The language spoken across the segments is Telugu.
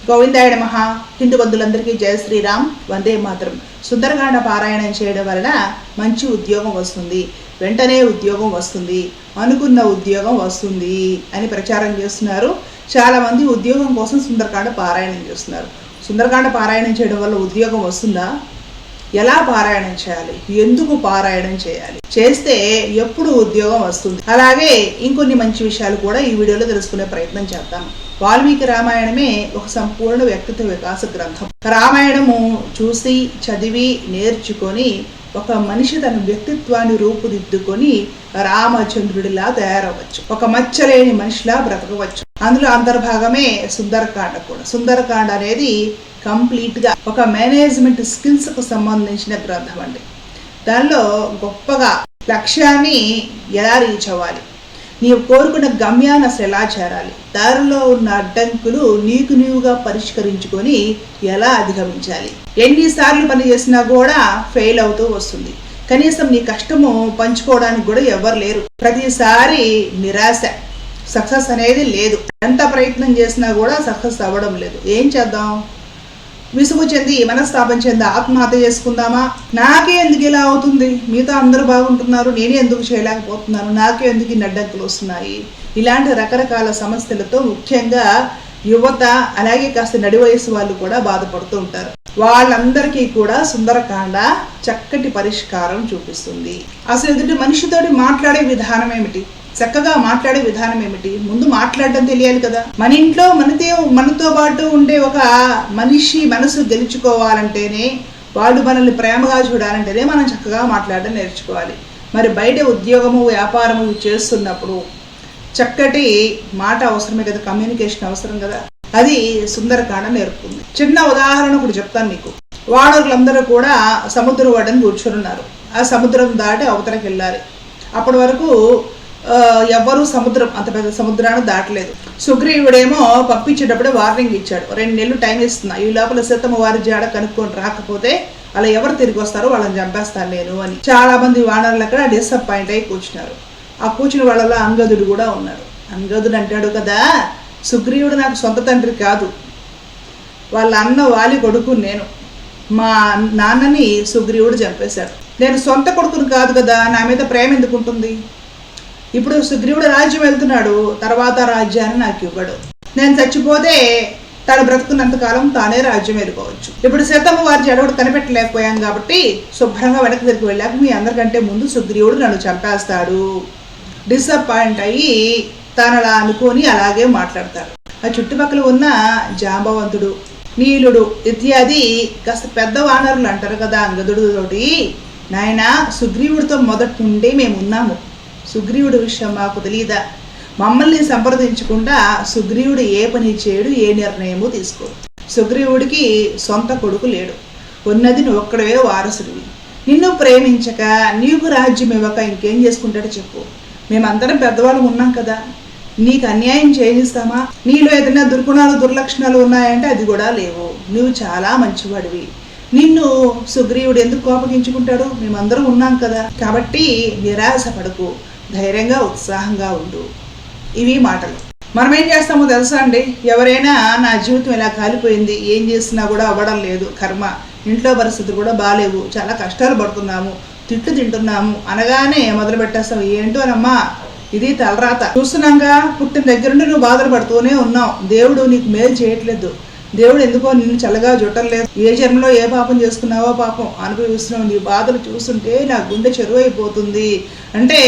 గోవిందాయ నమః. హిందూ బంధువులందరికీ జయ శ్రీరామ్, వందే మాతరం. సుందరకాండ పారాయణం చేయడం వలన మంచి ఉద్యోగం వస్తుంది, వెంటనే ఉద్యోగం వస్తుంది, అనుకున్న ఉద్యోగం వస్తుంది అని ప్రచారం చేస్తున్నారు. చాలామంది ఉద్యోగం కోసం సుందరకాండ పారాయణం చేస్తున్నారు. సుందరకాండ పారాయణం చేయడం వల్ల ఉద్యోగం వస్తుందా? ఎలా పారాయణం చేయాలి, ఎందుకు పారాయణం చేయాలి, చేస్తే ఎప్పుడు ఉద్యోగం వస్తుంది, అలాగే ఇంకొన్ని మంచి విషయాలు కూడా ఈ వీడియోలో తెలుసుకునే ప్రయత్నం చేద్దాం. వాల్మీకి రామాయణమే ఒక సంపూర్ణ వ్యక్తిత్వ వికాస గ్రంథం. రామాయణము చూసి చదివి నేర్చుకొని ఒక మనిషి తన వ్యక్తిత్వాన్ని రూపుదిద్దుకొని రామచంద్రుడిలా తయారవచ్చు, ఒక మచ్చలేని మనిషిలా బ్రతకవచ్చు. అందులో అంతర్భాగమే సుందరకాండ కూడా. సుందరకాండ అనేది కంప్లీట్గా ఒక మేనేజ్మెంట్ స్కిల్స్కు సంబంధించిన గ్రంథం అండి. దానిలో గొప్పగా లక్ష్యాన్ని ఎలా రీచ్ అవ్వాలి, నీవు కోరుకున్న గమ్యాన్ని అసలు ఎలా చేరాలి, దారిలో ఉన్న అడ్డంకులు నీకు నీవుగా పరిష్కరించుకొని ఎలా అధిగమించాలి. ఎన్నిసార్లు పని చేసినా కూడా ఫెయిల్ అవుతూ వస్తుంది. కనీసం నీ కష్టము పంచుకోవడానికి కూడా ఎవరు లేరు. ప్రతిసారి నిరాశ, సక్సెస్ అనేది లేదు. ఎంత ప్రయత్నం చేసినా కూడా సక్సెస్ అవ్వడం లేదు. ఏం చేద్దాం? విసుగు చెంది మనస్తాపం చెంది ఆత్మహత్య చేసుకుందామా? నాకే ఎందుకు ఇలా అవుతుంది, మిగతా అందరూ బాగుంటున్నారు, నేనే ఎందుకు చేయలేకపోతున్నాను, నాకే ఎందుకు ఇన్ని అడ్డంకులు వస్తున్నాయి, ఇలాంటి రకరకాల సమస్యలతో ముఖ్యంగా యువత, అలాగే కాస్త నడి వయసు వాళ్ళు కూడా బాధపడుతూ ఉంటారు. వాళ్ళందరికీ కూడా సుందరకాండ చక్కటి పరిష్కారం చూపిస్తుంది. అసలు ఎదుటి మనిషితోటి మాట్లాడే విధానం ఏమిటి, చక్కగా మాట్లాడే విధానం ఏమిటి, ముందు మాట్లాడడం తెలియాలి కదా. మన ఇంట్లో మనతో పాటు ఉండే ఒక మనిషి మనసు గెలుచుకోవాలంటేనే, వాళ్ళు మనల్ని ప్రేమగా చూడాలంటేనే మనం చక్కగా మాట్లాడడం నేర్చుకోవాలి. మరి బయట ఉద్యోగము వ్యాపారము చేస్తున్నప్పుడు చక్కటి మాట అవసరమే కదా, కమ్యూనికేషన్ అవసరం కదా. అది సుందరకాండ నేర్పుతుంది. చిన్న ఉదాహరణ ఒకటి చెప్తాను మీకు. వానరులందరూ కూడా సముద్రం ఒడ్డున కూర్చొని, ఆ సముద్రం దాటి అవతలకి వెళ్ళాలి. అప్పటి వరకు ఎవ్వరూ అంత పెద్ద సముద్రాన్ని దాటలేదు. సుగ్రీవుడేమో పంపించేటప్పుడే వార్నింగ్ ఇచ్చాడు, 2 నెలలు టైం ఇస్తున్నా, ఈ లోపల సీతమ్మ వారి జాడ కనుక్కొని రాకపోతే అలా ఎవరు తిరిగి వస్తారో వాళ్ళని చంపేస్తాను నేను అని. చాలా మంది వానరులు అక్కడ డిసప్పాయింట్ అయి కూర్చున్నారు. ఆ కూర్చుని వాళ్ళలో అంగదుడు కూడా ఉన్నాడు. అంగదుడు అంటాడు కదా, సుగ్రీవుడు నాకు సొంత తండ్రి కాదు, వాళ్ళ అన్న వాలి కొడుకు నేను, మా నాన్నని సుగ్రీవుడు చంపేశాడు, నేను సొంత కొడుకుని కాదు కదా, నా మీద ప్రేమ ఎందుకు ఉంటుంది, ఇప్పుడు సుగ్రీవుడు రాజ్యం వెళ్తున్నాడు, తర్వాత రాజ్యాన్ని నాకు ఇవ్వడు, నేను చచ్చిపోతే తను బ్రతుకున్నంత కాలం తానే రాజ్యం వెళ్ళిపోవచ్చు. ఇప్పుడు సీతమ్మ వారి జడవుడు కనిపెట్టలేకపోయాం కాబట్టి శుభ్రంగా వెనక్కి తిరిగి వెళ్ళాక మీ అందరికంటే ముందు సుగ్రీవుడు నన్ను చంపేస్తాడు. డిసప్పాయింట్ అయ్యి తనలా అనుకొని అలాగే మాట్లాడతారు. ఆ చుట్టుపక్కల ఉన్న జాంబవంతుడు, నీలుడు ఇత్యాది కాస్త పెద్ద వానరులు అంటారు కదా అంగదుడితోటి, నాయన సుగ్రీవుడితో మొదటి నుండి మేము ఉన్నాము, సుగ్రీవుడి విషయం మాకు తెలియదా, మమ్మల్ని సంప్రదించకుండా సుగ్రీవుడు ఏ పని చేయడు, ఏ నిర్ణయము తీసుకోడు. సుగ్రీవుడికి సొంత కొడుకు లేడు, ఉన్నది నువ్వు ఒక్కడే వారసుడివి, నిన్ను ప్రేమించక నీకు రాజ్యం ఇవ్వక ఇంకేం చేసుకుంటాడో చెప్పు, మేమందరం పెద్దవాళ్ళు ఉన్నాం కదా, నీకు అన్యాయం చేయనిస్తామా, నీలో ఏదైనా దుర్గుణాలు దుర్లక్షణాలు ఉన్నాయంటే అది కూడా లేవు, నువ్వు చాలా మంచివాడివి, నిన్ను సుగ్రీవుడు ఎందుకు కోపగించుకుంటాడు, మేమందరం ఉన్నాం కదా, కాబట్టి నిరాశ పడకు, ధైర్యంగా ఉత్సాహంగా ఉండు. ఇవి మాటలు. మనం ఏం చేస్తామో తెలుసా అండి, ఎవరైనా నా జీవితం ఇలా కాలిపోయింది, ఏం చేసినా కూడా అవ్వడం లేదు, కర్మ, ఇంట్లో పరిస్థితులు కూడా బాగాలేవు, చాలా కష్టాలు పడుతున్నాము, తిట్లు తింటున్నాము అనగానే మొదలు పెట్టేస్తాం, ఏంటోనమ్మా ఇది తలరాత, చూస్తున్నాగా పుట్టిన దగ్గర నుండి నువ్వు బాధలు పడుతూనే ఉన్నావు, దేవుడు నీకు మేలు చేయట్లేదు, దేవుడు ఎందుకో నిన్ను చల్లగా చుట్టలేదు, ఏ జన్మలో ఏ పాపం చేసుకున్నావో పాపం అనుభవిస్తున్నావు, నీ బాధలు చూస్తుంటే నా గుండె చెరువు అయిపోతుంది అంటే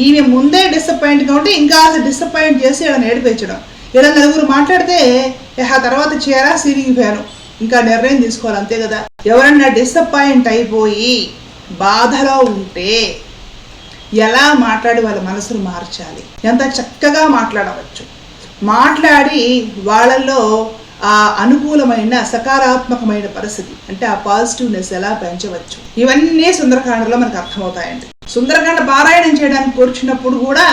ఈమె ముందే డిసప్పాయింట్గా ఉంటే ఇంకా డిసప్పాయింట్ చేసి ఇలా నేడిపించడం. ఇలా నలుగురు మాట్లాడితే ఆ తర్వాత చేరా సిరిగిపోయాను, ఇంకా నిర్ణయం తీసుకోవాలి, అంతే కదా. ఎవరన్నా డిసప్పాయింట్ అయిపోయి బాధలో ఉంటే ఎలా మాట్లాడి వాళ్ళ మనసును మార్చాలి, ఎంత చక్కగా మాట్లాడవచ్చు, మాట్లాడి వాళ్ళల్లో ఆ అనుకూలమైన సకారాత్మకమైన పరిస్థితి అంటే ఆ పాజిటివ్నెస్ ఎలా పెంచవచ్చు, ఇవన్నీ సుందరకాండలో మనకు అర్థమవుతాయండి. సుందరకాండ పారాయణం చేయడానికి కూర్చున్నప్పుడు కూడా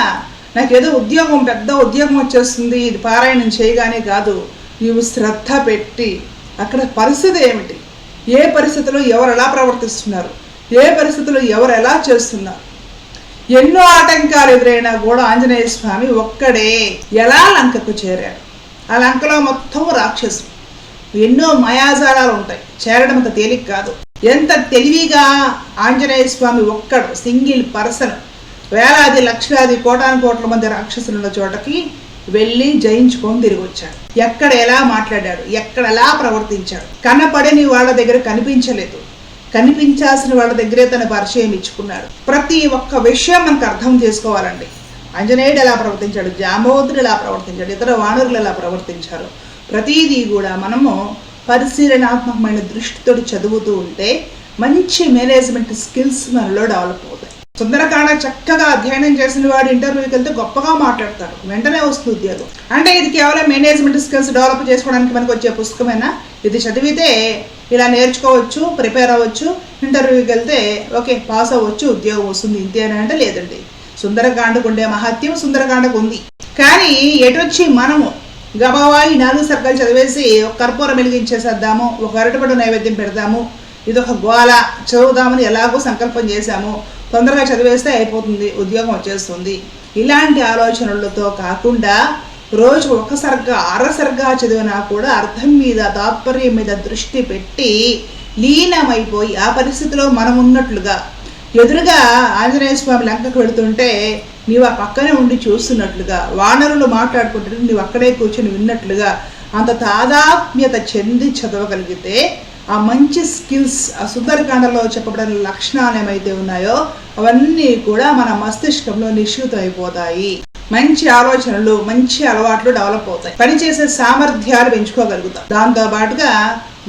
నాకేదో ఉద్యోగం, పెద్ద ఉద్యోగం వచ్చేస్తుంది, ఇది పారాయణం చేయగానే కాదు, నీవు శ్రద్ధ పెట్టి అక్కడ పరిస్థితి ఏమిటి, ఏ పరిస్థితిలో ఎవరు ఎలా ప్రవర్తిస్తున్నారు, ఏ పరిస్థితుల్లో ఎవరు ఎలా చేస్తున్నారు, ఎన్నో ఆటంకాలు ఎదురైనా కూడా ఆంజనేయ స్వామి ఒక్కడే ఎలా లంకకు చేరాడు. ఆ లంకలో మొత్తం రాక్షసు, ఎన్నో మాయాజాలాలు ఉంటాయి, చేరడం అంత తేలిక కాదు. ఎంత తెలివిగా ఆంజనేయ స్వామి ఒక్కడు సింగిల్ పర్సన్ వేలాది లక్షలాది కోటాను కోట్ల మంది రాక్షసులున్న చోటకి వెళ్ళి జయించుకొని తిరిగి వచ్చాడు. ఎక్కడ ఎలా మాట్లాడాడు, ఎక్కడ ఎలా ప్రవర్తించాడు. కనపడని వాళ్ళ దగ్గర కనిపించలేదు, కనిపించాల్సిన వాళ్ళ దగ్గరే తన పరిచయం ఇచ్చుకున్నాడు. ప్రతి ఒక్క విషయం మనకు అర్థం చేసుకోవాలండి. ఆంజనేయుడు ఎలా ప్రవర్తించాడు, జాంబవంతుడు ఎలా ప్రవర్తించాడు, ఇతర వానరులు ఎలా ప్రవర్తించారు, ప్రతిదీ కూడా మనము పరిశీలనాత్మకమైన దృష్టితో చదువుతూ ఉంటే మంచి మేనేజ్మెంట్ స్కిల్స్ మనలో డెవలప్ అవుతాయి. సుందరకాండ చక్కగా అధ్యయనం చేసిన వాడు ఇంటర్వ్యూకి వెళ్తే గొప్పగా మాట్లాడతాడు, వెంటనే వస్తుంది ఉద్యోగం. అంటే ఇది కేవలం మేనేజ్మెంట్ స్కిల్స్ డెవలప్ చేసుకోవడానికి మనకు వచ్చే పుస్తకమేనా? ఇది చదివితే ఇలా నేర్చుకోవచ్చు, ప్రిపేర్ అవ్వచ్చు, ఇంటర్వ్యూకి వెళ్తే ఓకే పాస్ అవ్వచ్చు, ఉద్యోగం వస్తుంది, ఇంతే అని అంటే లేదండి. సుందరకాండకు ఉండే మహత్యం సుందరకాండకు ఉంది. కానీ ఎటొచ్చి మనము గబావాయి 4 సర్కలు చదివేసి ఒక కర్పూరం వెలిగించేసేద్దాము, ఒక అరటిపండు నైవేద్యం పెడదాము, ఇది ఒక గోల చదువుదామని ఎలాగో సంకల్పం చేశాము, తొందరగా చదివేస్తే అయిపోతుంది, ఉద్యోగం వచ్చేస్తుంది. ఇలాంటి ఆలోచనలతో కాకుండా రోజు ఒక సర్గా అరసర్గా చదివినా కూడా అర్థం మీద తాత్పర్యం మీద దృష్టి పెట్టి లీనమైపోయి ఆ పరిస్థితిలో మనం ఉన్నట్లుగా, ఎదురుగా ఆంజనేయ స్వామి లంకకు వెళుతుంటే నీవు ఆ పక్కనే ఉండి చూస్తున్నట్లుగా, వానరులు మాట్లాడుకుంటుంటే నీవు అక్కడే కూర్చొని విన్నట్లుగా అంత తాదాత్మ్యత చెంది చదవగలిగితే ఆ మంచి స్కిల్స్, ఆ సుందరకాండలో చెప్పబడిన లక్షణాలు ఏమైతే ఉన్నాయో అవన్నీ కూడా మన మస్తిష్కంలో నిశ్చితం అయిపోతాయి. మంచి ఆలోచనలు, మంచి అలవాట్లు డెవలప్ అవుతాయి. పనిచేసే సామర్థ్యాలు పెంచుకోగలుగుతాం. దాంతో పాటుగా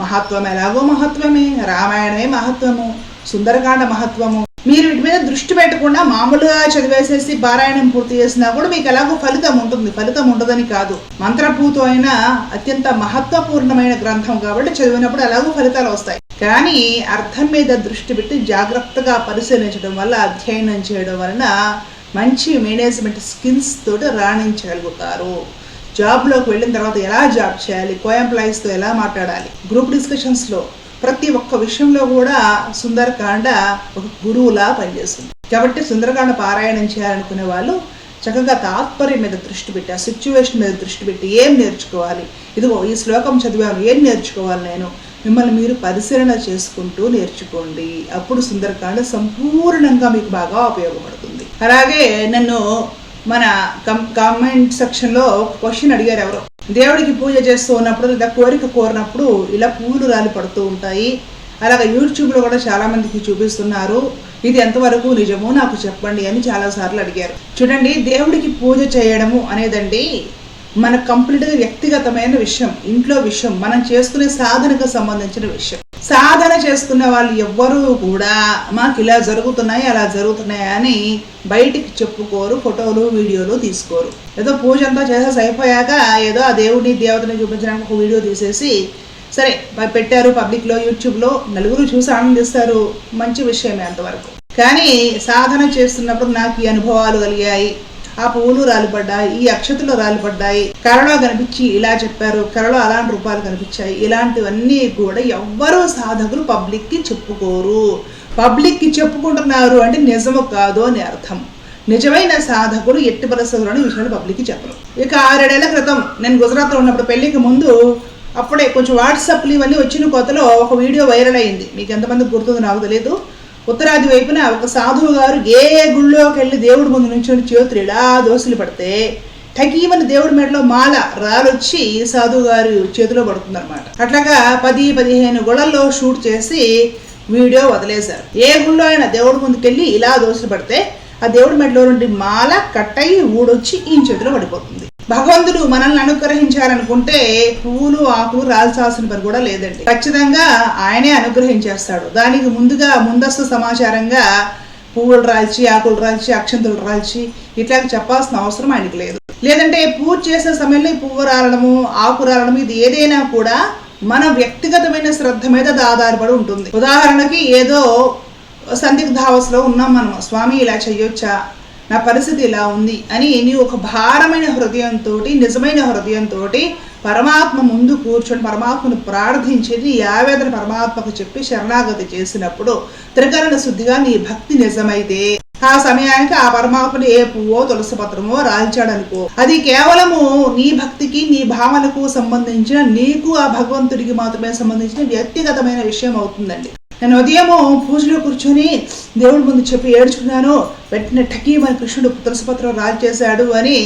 మహత్వం ఎలాగో మహత్వమే, రామాయణమే మహత్వము, సుందరకాండ మహత్వము. మీరు వీటి మీద దృష్టి పెట్టకుండా మామూలుగా చదివేసేసి పారాయణం పూర్తి చేసినా కూడా మీకు ఎలాగో ఫలితం ఉంటుంది. ఫలితం ఉండదని కాదు, మంత్రపూతం అయిన అత్యంత మహత్వపూర్ణమైన గ్రంథం కాబట్టి చదివినప్పుడు ఎలాగో ఫలితాలు వస్తాయి. కానీ అర్థం మీద దృష్టి పెట్టి జాగ్రత్తగా పరిశీలించడం వల్ల, అధ్యయనం చేయడం వలన మంచి మేనేజ్మెంట్ స్కిల్స్ తోటి రాణించగలుగుతారు. జాబ్లోకి వెళ్ళిన తర్వాత ఎలా జాబ్ చేయాలి, కో ఎంప్లాయీస్తో ఎలా మాట్లాడాలి, గ్రూప్ డిస్కషన్స్లో ప్రతి ఒక్క విషయంలో కూడా సుందరకాండ ఒక గురువులా పనిచేస్తుంది. కాబట్టి సుందరకాండ పారాయణం చేయాలనుకునే వాళ్ళు చక్కగా తాత్పర్యం మీద దృష్టి పెట్టి, ఆ సిచ్యువేషన్ మీద దృష్టి పెట్టి ఏం నేర్చుకోవాలి, ఇదిగో ఈ శ్లోకం చదివాను, ఏం నేర్చుకోవాలి నేను, మిమ్మల్ని మీరు పరిశీలన చేసుకుంటూ నేర్చుకోండి. అప్పుడు సుందరకాండ సంపూర్ణంగా మీకు బాగా ఉపయోగపడుతుంది. అలాగే నన్ను మన కామెంట్ సెక్షన్లో ఒక క్వశ్చన్ అడిగారు ఎవరో, దేవుడికి పూజ చేస్తూ ఉన్నప్పుడు లేదా కోరిక కోరినప్పుడు ఇలా పూలు రాలి పడుతూ ఉంటాయి, అలాగే యూట్యూబ్లో కూడా చాలామందికి చూపిస్తున్నారు, ఇది ఎంతవరకు నిజమో నాకు చెప్పండి అని చాలాసార్లు అడిగారు. చూడండి, దేవుడికి పూజ చేయడము అనేదండి మన కంప్లీట్గా వ్యక్తిగతమైన విషయం, ఇంట్లో విషయం, మనం చేసుకునే సాధనకు సంబంధించిన విషయం. సాధన చేసుకున్న వాళ్ళు ఎవ్వరూ కూడా మాకు ఇలా జరుగుతున్నాయి అలా జరుగుతున్నాయి అని బయటికి చెప్పుకోరు, ఫోటోలు వీడియోలు తీసుకోరు. ఏదో పూజ అంతా చేసేసి అయిపోయాక ఏదో ఆ దేవుడిని దేవతని చూపించడానికి ఒక వీడియో తీసేసి సరే పెట్టారు పబ్లిక్లో, యూట్యూబ్లో, నలుగురు చూసి ఆనందిస్తారు, మంచి విషయమే అంతవరకు. కానీ సాధన చేస్తున్నప్పుడు నాకు ఈ అనుభవాలు కలిగాయి, ఆ పువ్వులు రాలిపడ్డాయి, ఈ అక్షతలు రాలిపడ్డాయి, కళలో కనిపించి ఇలా చెప్పారు, కళలో అలాంటి రూపాలు కనిపించాయి, ఇలాంటివన్నీ కూడా ఎవ్వరూ సాధకులు పబ్లిక్కి చెప్పుకోరు. పబ్లిక్కి చెప్పుకుంటున్నారు అంటే నిజము కాదు అని అర్థం. నిజమైన సాధకులు ఎట్టి పరిస్థితుల్లోని విషయాలు పబ్లిక్కి చెప్పరు. ఇక 6-7 ఏళ్ల క్రితం నేను గుజరాత్లో ఉన్నప్పుడు పెళ్లికి ముందు అప్పుడే కొంచెం వాట్సాప్లు ఇవన్నీ వచ్చిన కొత్తలో ఒక వీడియో వైరల్ అయింది. మీకు ఎంతమంది గుర్తుందో నాకు తెలియదు. ఉత్తరాది వైపున ఒక సాధువు గారు ఏ గుళ్ళోకి వెళ్ళి దేవుడి ముందు నుంచి చేతులు ఇలా దోసులు పడితే టకీమని దేవుడి మెడలో మాల రాలొచ్చి సాధువు గారి చేతిలో పడుతుందన్నమాట. అట్లాగా 10-15 గుళ్ళల్లో షూట్ చేసి వీడియో వదిలేశారు. ఏ గుళ్ళో అయినా దేవుడి ముందుకెళ్ళి ఇలా దోసులు పడితే ఆ దేవుడి మెడలో నుండి మాల కట్టయి ఊడొచ్చి ఈ చేతిలో పడిపోతుంది. భగవంతుడు మనల్ని అనుగ్రహించాలనుకుంటే పువ్వులు ఆకులు రాల్చాల్సిన పని కూడా లేదండి. ఖచ్చితంగా ఆయనే అనుగ్రహించేస్తాడు. దానికి ముందస్తు సమాచారంగా పువ్వులు రాల్చి, ఆకులు రాల్చి, అక్షంతులు రాల్చి ఇట్లా చెప్పాల్సిన అవసరం ఆయనకి లేదు. లేదంటే పూజ చేసే సమయంలో పువ్వు రాలడము, ఆకు రాలడము, ఇది ఏదైనా కూడా మన వ్యక్తిగతమైన శ్రద్ధ మీద ఆధారపడి ఉంటుంది. ఉదాహరణకి ఏదో సందిగ్ధావస్థలో ఉన్నాం మనం, స్వామి ఇలా చెయ్యొచ్చా, నా పరిస్థితి ఇలా ఉంది అని నీ ఒక భారమైన హృదయంతో, నిజమైన హృదయంతో పరమాత్మ ముందు కూర్చొని పరమాత్మను ప్రార్థించేది ఆవేదన పరమాత్మకు చెప్పి శరణాగతి చేసినప్పుడు త్రికరణ శుద్ధిగా నీ భక్తి నిజమైతే ఆ సమయానికి ఆ పరమాత్ముడు ఏ పువ్వో తులసి పత్రమో రాల్చాడు అనుకో, అది కేవలము నీ భక్తికి నీ భావనకు సంబంధించిన, నీకు ఆ భగవంతుడికి మాత్రమే సంబంధించిన వ్యక్తిగతమైన విషయం అవుతుందండి. నేను ఉదయము పూజలో కూర్చొని దేవుడి ముందు చెప్పి ఏడ్చుకున్నాను, వెంటనే టకీమని కృష్ణుడు తులసిపత్రం రాజు చేశాడు అని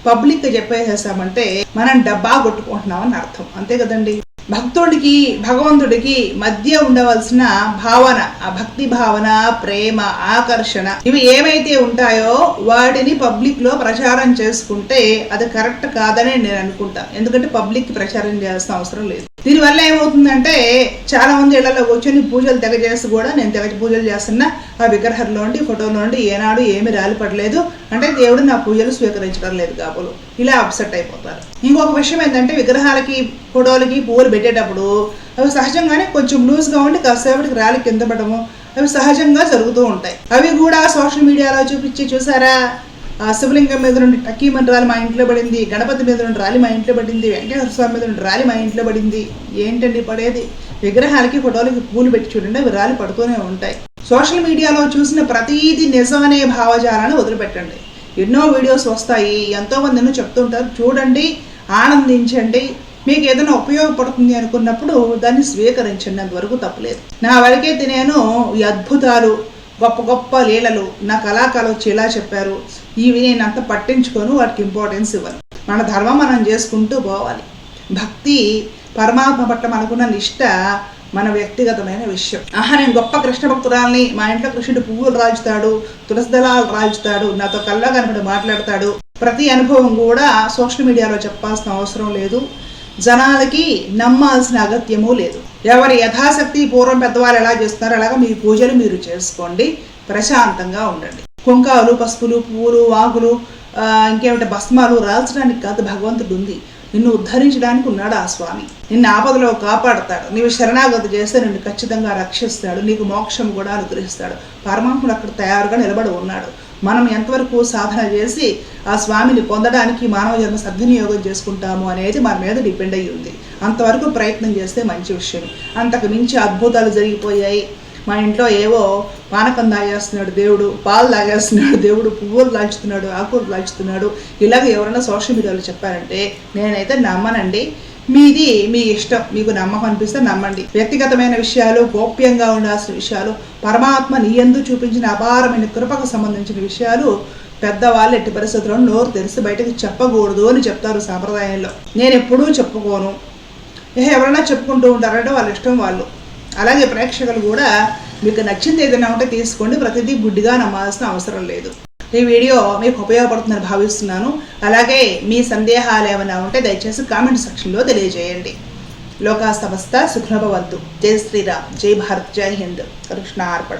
పబ్లిక్గా చెప్పేసేసామంటే మనం డబ్బా కొట్టుకుంటున్నామని అర్థం, అంతే కదండి. భక్తుడికి భగవంతుడికి మధ్య ఉండవలసిన భావన, ఆ భక్తి భావన, ప్రేమ, ఆకర్షణ, ఇవి ఏమైతే ఉంటాయో వాటిని పబ్లిక్ లో ప్రచారం చేసుకుంటే అది కరెక్ట్ కాదని నేను అనుకుంటాను. ఎందుకంటే పబ్లిక్ ప్రచారం చేయాల్సిన అవసరం లేదు. దీనివల్ల ఏమవుతుందంటే చాలా మంది ఇళ్లలో కూర్చొని పూజలు తెగ చేసి కూడా, నేను తెగ పూజలు చేస్తున్నా, ఆ విగ్రహంలోండి ఫోటోలోండి ఏనాడు ఏమి రాలిపడలేదు అంటే దేవుడు నా పూజలు స్వీకరించడం లేదు కాబోలు, ఇలా అప్సెట్ అయిపోతారు. ఇంకొక విషయం ఏంటంటే విగ్రహాలకి ఫోటోలకి పువ్వులు పెట్టేటప్పుడు అవి సహజంగానే కొంచెం లూజ్గా ఉండి కాసేపటికి రాలి కింద పడము అవి సహజంగా జరుగుతూ ఉంటాయి. అవి కూడా సోషల్ మీడియాలో చూపించి చూసారా, ఆ శివలింగం మీద నుండి టక్కీమని రాలి మా ఇంట్లో పడింది, గణపతి మీద నుండి రాలి మా ఇంట్లో పడింది, వెంకటేశ్వర స్వామి మీద నుండి రాలి మా ఇంట్లో పడింది. ఏంటండి పడేది? విగ్రహాలకి ఫోటోలకి పూలు పెట్టి చూడండి, అవి రాలి పడుతూనే ఉంటాయి. సోషల్ మీడియాలో చూసిన ప్రతీది నిజమనే భావజాలాన్ని వదిలిపెట్టండి. ఎన్నో వీడియోస్ వస్తాయి, ఎంతోమంది చెప్తుంటారు, చూడండి, ఆనందించండి, మీకు ఏదైనా ఉపయోగపడుతుంది అనుకున్నప్పుడు దాన్ని స్వీకరించండి, అంతవరకు తప్పలేదు. నా వరకైతే నేను ఈ అద్భుతాలు, గొప్ప గొప్ప లీలలు నా కళాకారులు వచ్చి ఇలా చెప్పారు, ఇవి నేను అంత పట్టించుకొని వాటికి ఇంపార్టెన్స్ ఇవ్వను. మన ధర్మం మనం చేసుకుంటూ పోవాలి. భక్తి, పరమాత్మ పట్ల మనకున్న నిష్ట మన వ్యక్తిగతమైన విషయం. నేను గొప్ప కృష్ణ భక్తురాల్ని, మా ఇంట్లో కృష్ణుడు పువ్వులు రాజుతాడు, తులసి దళాలు రాజుతాడు, నాతో కల్లా కనపడి మాట్లాడతాడు, ప్రతి అనుభవం కూడా సోషల్ మీడియాలో చెప్పాల్సిన అవసరం లేదు, జనాలకి నమ్మాల్సిన అగత్యమూ లేదు. ఎవరి యథాశక్తి పూర్వం పెద్దవాళ్ళు ఎలా చేస్తున్నారో అలాగా మీ పూజలు మీరు చేసుకోండి, ప్రశాంతంగా ఉండండి. కుంకాలు, పసుపులు, పువ్వులు, వాగులు, ఇంకేమిటి భస్మాలు రాల్చడానికి కాదు భగవంతుడు ఉంది, నిన్ను ఉద్ధరించడానికి ఉన్నాడు ఆ స్వామి. నిన్ను ఆపదలో కాపాడతాడు, నీవు శరణాగతి చేస్తే నిన్ను ఖచ్చితంగా రక్షిస్తాడు, నీకు మోక్షం కూడా అనుగ్రహిస్తాడు. పరమాత్ముడు అక్కడ తయారుగా నిలబడి ఉన్నాడు. మనం ఎంతవరకు సాధన చేసి ఆ స్వామిని పొందడానికి మానవ జన్మ సద్వినియోగం చేసుకుంటాము అనేది మన మీద డిపెండ్ అయ్యి ఉంది. అంతవరకు ప్రయత్నం చేస్తే మంచి విషయం. అంతకు మించి అద్భుతాలు జరిగిపోయాయి. మా ఇంట్లో ఏవో పానకం తాగేస్తున్నాడు దేవుడు, పాలు తాగేస్తున్నాడు దేవుడు, పువ్వులు లాంచుతున్నాడు, ఆకులు లాంచుతున్నాడు, ఇలాగ ఎవరైనా సోషల్ మీడియాలో చెప్పారంటే నేనైతే నమ్మనండి. మీది మీ ఇష్టం, మీకు నమ్మకం అనిపిస్తే నమ్మండి. వ్యక్తిగతమైన విషయాలు, గోప్యంగా ఉండాల్సిన విషయాలు, పరమాత్మ నీ యందు చూపించిన అపారమైన కృపకు సంబంధించిన విషయాలు పెద్దవాళ్ళు ఎట్టి పరిస్థితుల్లో నోరు తెరిచి బయటకు చెప్పకూడదు అని చెప్తారు సాంప్రదాయంలో. నేను ఎప్పుడూ చెప్పుకోను. ఎవరైనా చెప్పుకుంటూ ఉంటారంటే వాళ్ళ ఇష్టం వాళ్ళు. అలాగే ప్రేక్షకులు కూడా మీకు నచ్చింది ఏదైనా ఉంటే తీసుకోండి, ప్రతిదీ గుడ్డిగా నమ్మాల్సిన అవసరం లేదు. ఈ వీడియో మీకు ఉపయోగపడుతుందని భావిస్తున్నాను. అలాగే మీ సందేహాలు ఏమైనా ఉంటే దయచేసి కామెంట్ సెక్షన్లో తెలియజేయండి. లోకా సమస్త సుఖనభవంతు. జై శ్రీరామ్, జై భారత్, జై హింద్. కృష్ణ అర్పణ.